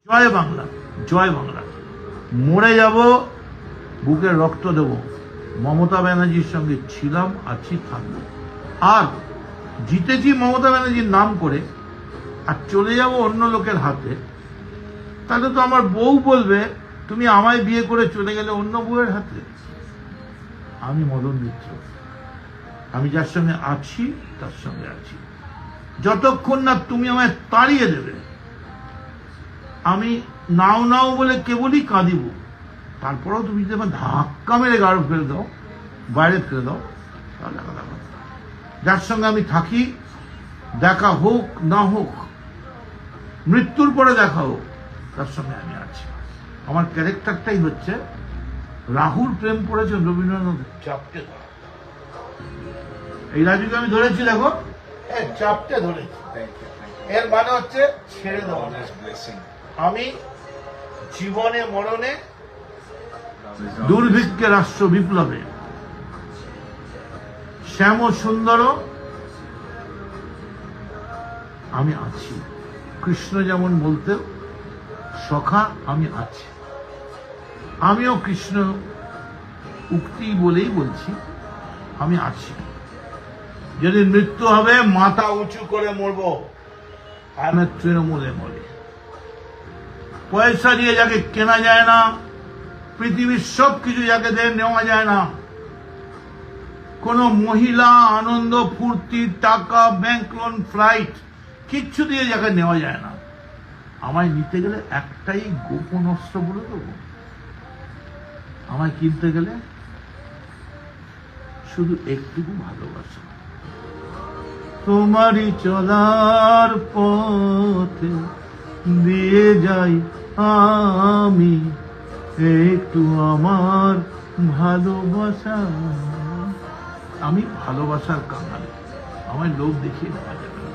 জয় বাংলা, জয় বাংলা। মরে যাব, বুকের রক্ত দেব, মমতা ব্যানার্জির সঙ্গে ছিলাম, আছি, থাকবো। আর জিতেছি মমতা ব্যানার্জির নাম করে, আর চলে যাব অন্য লোকের হাতে, তাহলে তো আমার বউ বলবে তুমি আমায় বিয়ে করে চলে গেলে অন্য বউয়ের হাতে। আমি মদন মিত্র, আমি যার সঙ্গে আছি তার সঙ্গে আছি, যতক্ষণ না তুমি আমায় তাড়িয়ে দেবে। আমি নাও নাও বলে কেবলই কাঁদিব, তারপরেও তুমি যদি আমার ধাক্কা মেরে গাড়ো ফেলে দাও, বাইরে ফেলে দাও, তাহলে কথা কথা। যার সঙ্গে আমি থাকি, দেখা হোক না হোক, মৃত্যুর পরে দেখা হোক, তার সঙ্গে আমি আছি। আমার ক্যারেক্টারটাই হচ্ছে, রাহুল প্রেম করেছেন রবীন্দ্রনাথ চাপটে ধরা। এই রাজুকে আমি ধরেছি, দেখো চাপটে ধরেছি, এর মানে হচ্ছে ছেড়ে দেওয়া। আমি জীবনে মরণে, দুর্ভিক্ষে, রাষ্ট্র বিপ্লবে, শ্যাম সুন্দর আমি আছি। কৃষ্ণ যেমন বলতে, সখা আমি আছি, আমিও কৃষ্ণ উক্তি বলেই বলছি, আমি আছি। যদি মৃত্যু হবে, মাথা উঁচু করে মরব, আমি তৃণমূলে মরে। পয়সা দিয়ে যাকে কেনা যায় না, পৃথিবীর সব কিছু যাকে দিয়ে নেওয়া যায় না, কোন মহিলা, আনন্দ, ফুর্তি, টাকা, ব্যাংক লোন, ফ্লাইট, কিচ্ছু দিয়ে যাকে নেওয়া যায় না, আমায় নিতে গেলে একটাই গোপন অস্ত্র বলে দেবো। আমায় কিনতে গেলে শুধু একটুকু ভালোবাসা। তোমারই চলার পথে দিয়ে যাই আমি একটু আমার ভালোবাসা। আমি ভালোবাসার কাঙালি, আমায় লোভ দেখিয়ে নেওয়া যাবে না।